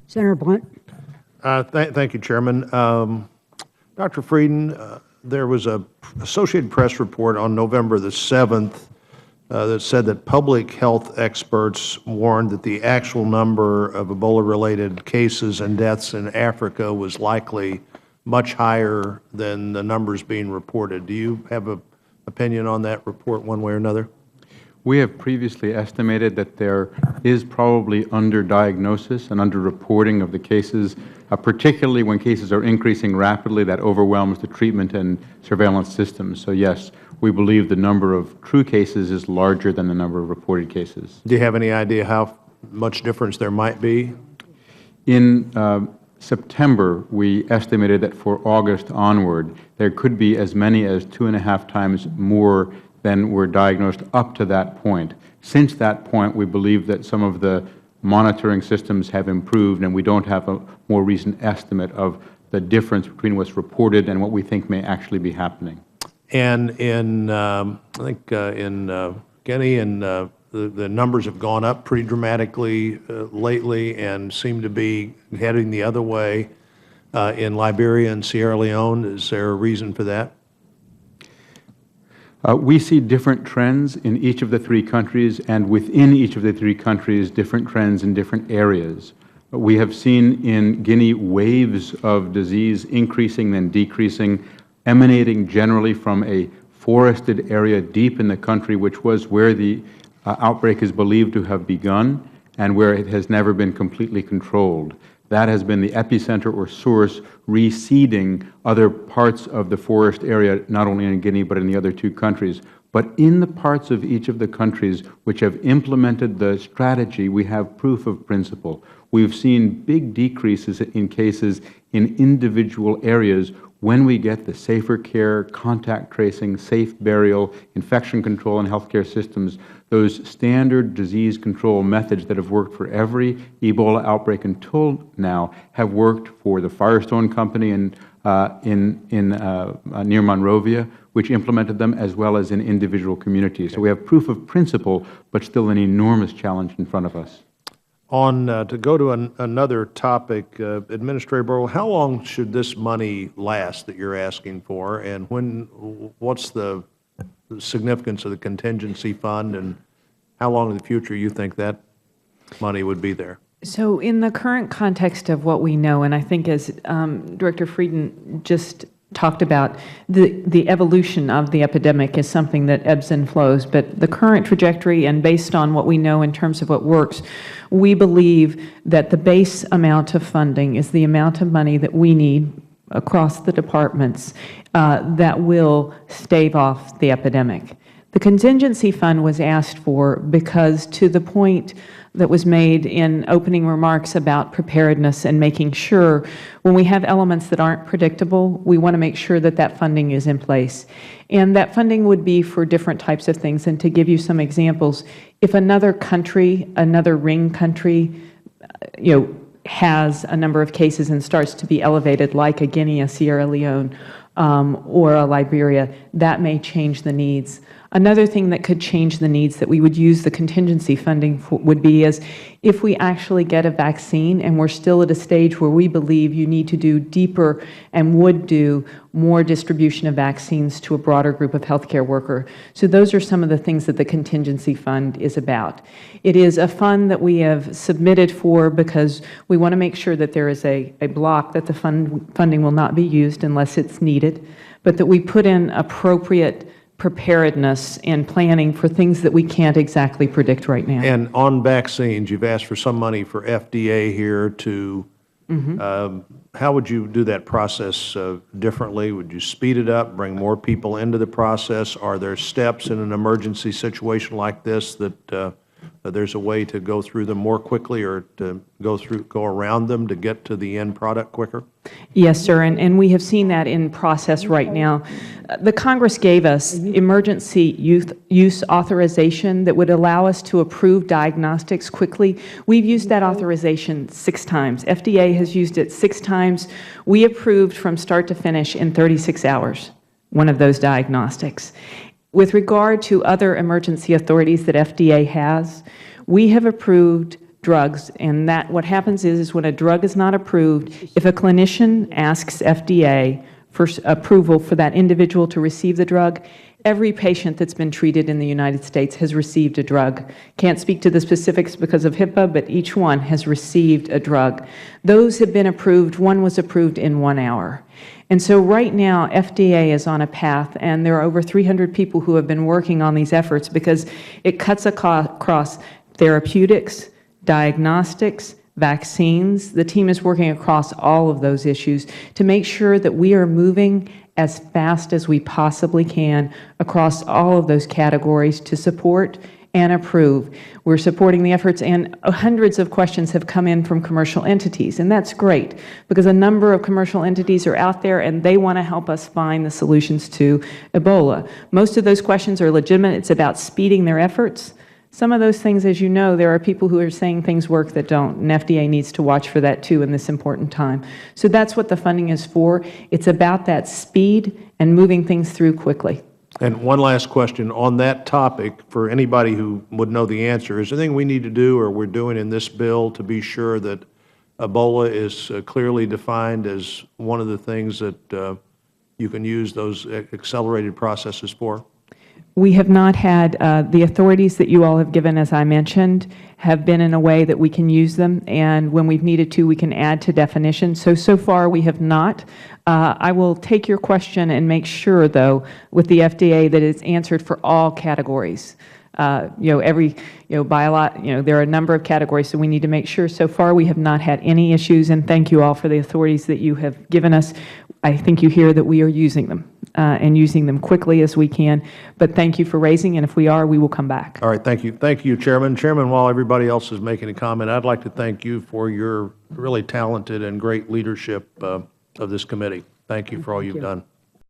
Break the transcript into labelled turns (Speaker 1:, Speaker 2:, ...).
Speaker 1: Senator Blunt.
Speaker 2: Thank you, Chairman. Dr. Frieden, there was an Associated Press report on November the 7th that said that public health experts warned that the actual number of Ebola-related cases and deaths in Africa was likely much higher than the numbers being reported. Do you have an opinion on that report one way or another?
Speaker 3: We have previously estimated that there is probably underdiagnosis and underreporting of the cases, particularly when cases are increasing rapidly. That overwhelms the treatment and surveillance systems. So yes, we believe the number of true cases is larger than the number of reported cases.
Speaker 2: Do you have any idea how much difference there might be?
Speaker 3: In September, we estimated that for August onward, there could be as many as 2.5 times more than were diagnosed up to that point. Since that point, we believe that some of the monitoring systems have improved, and we don't have a more recent estimate of the difference between what's reported and what we think may actually be happening.
Speaker 2: And in, I think in Guinea, and the numbers have gone up pretty dramatically lately and seem to be heading the other way in Liberia and Sierra Leone. Is there a reason for that?
Speaker 3: We see different trends in each of the 3 countries, and within each of the 3 countries, different trends in different areas. We have seen in Guinea waves of disease increasing then decreasing, emanating generally from a forested area deep in the country, which was where the outbreak is believed to have begun and where it has never been completely controlled. That has been the epicenter or source, reseeding other parts of the forest area, not only in Guinea but in the other 2 countries. But in the parts of each of the countries which have implemented the strategy, we have proof of principle. We've seen big decreases in cases in individual areas when we get the safer care, contact tracing, safe burial, infection control, and healthcare systems. Those standard disease control methods that have worked for every Ebola outbreak until now have worked for the Firestone Company near Monrovia, which implemented them, as well as in individual communities. So we have proof of principle, but still an enormous challenge in front of us.
Speaker 2: To go to another topic, Administrator Burwell, how long should this money last that you're asking for, and what's the significance of the contingency fund, and how long in the future you think that money would be there?
Speaker 4: So in the current context of what we know, and I think as Director Frieden just talked about, the evolution of the epidemic is something that ebbs and flows, but the current trajectory and based on what we know in terms of what works, we believe that the base amount of funding is the amount of money that we need across the departments that will stave off the epidemic. The contingency fund was asked for because, to the point that was made in opening remarks about preparedness and making sure when we have elements that aren't predictable, we want to make sure that that funding is in place. And that funding would be for different types of things. And to give you some examples, if another country, another ring country, has a number of cases and starts to be elevated, like a Guinea, a Sierra Leone, or a Liberia, that may change the needs. Another thing that could change the needs that we would use the contingency funding for would be is if we actually get a vaccine and we're still at a stage where we believe you need to do deeper and would do more distribution of vaccines to a broader group of healthcare workers. So those are some of the things that the contingency fund is about. It is a fund that we have submitted for because we want to make sure that there is a block that the funding will not be used unless it's needed, but that we put in appropriate preparedness and planning for things that we can't exactly predict right now.
Speaker 2: And on vaccines, you've asked for some money for FDA here to, how would you do that process differently? Would you speed it up, bring more people into the process? Are there steps in an emergency situation like this that there's a way to go through them more quickly or to go around them to get to the end product quicker?
Speaker 4: Yes, sir, and we have seen that in process right now. The Congress gave us emergency use authorization that would allow us to approve diagnostics quickly. We've used that authorization 6 times. FDA has used it 6 times. We approved from start to finish in 36 hours one of those diagnostics. With regard to other emergency authorities that FDA has, we have approved drugs, and that what happens is when a drug is not approved, if a clinician asks FDA for approval for that individual to receive the drug, every patient that's been treated in the United States has received a drug. Can't speak to the specifics because of HIPAA, but each one has received a drug. Those have been approved. One was approved in 1 hour. And so right now, FDA is on a path, and there are over 300 people who have been working on these efforts because it cuts across therapeutics, diagnostics, vaccines. The team is working across all of those issues to make sure that we are moving as fast as we possibly can across all of those categories to support and approve. We're supporting the efforts, and hundreds of questions have come in from commercial entities, and that's great because a number of commercial entities are out there and they want to help us find the solutions to Ebola. Most of those questions are legitimate. It's about speeding their efforts. Some of those things, as you know, there are people who are saying things work that don't, and FDA needs to watch for that too in this important time. So that's what the funding is for. It's about that speed and moving things through quickly.
Speaker 2: And one last question on that topic for anybody who would know the answer. Is there anything we need to do or we're doing in this bill to be sure that Ebola is clearly defined as one of the things that you can use those accelerated processes for?
Speaker 4: We have not had, the authorities that you all have given, as I mentioned, have been in a way that we can use them, and when we've needed to, we can add to definitions. So far we have not. I will take your question and make sure, though, with the FDA that it's answered for all categories. By a lot, there are a number of categories, so we need to make sure. So far we have not had any issues, and thank you all for the authorities that you have given us. I think you hear that we are using them and using them quickly as we can. But thank you for raising, and if we are, we will come back.
Speaker 2: All right, thank you. Thank you, Chairman. Chairman, while everybody else is making a comment, I'd like to thank you for your really talented and great leadership of this committee. Thank you for all you've done.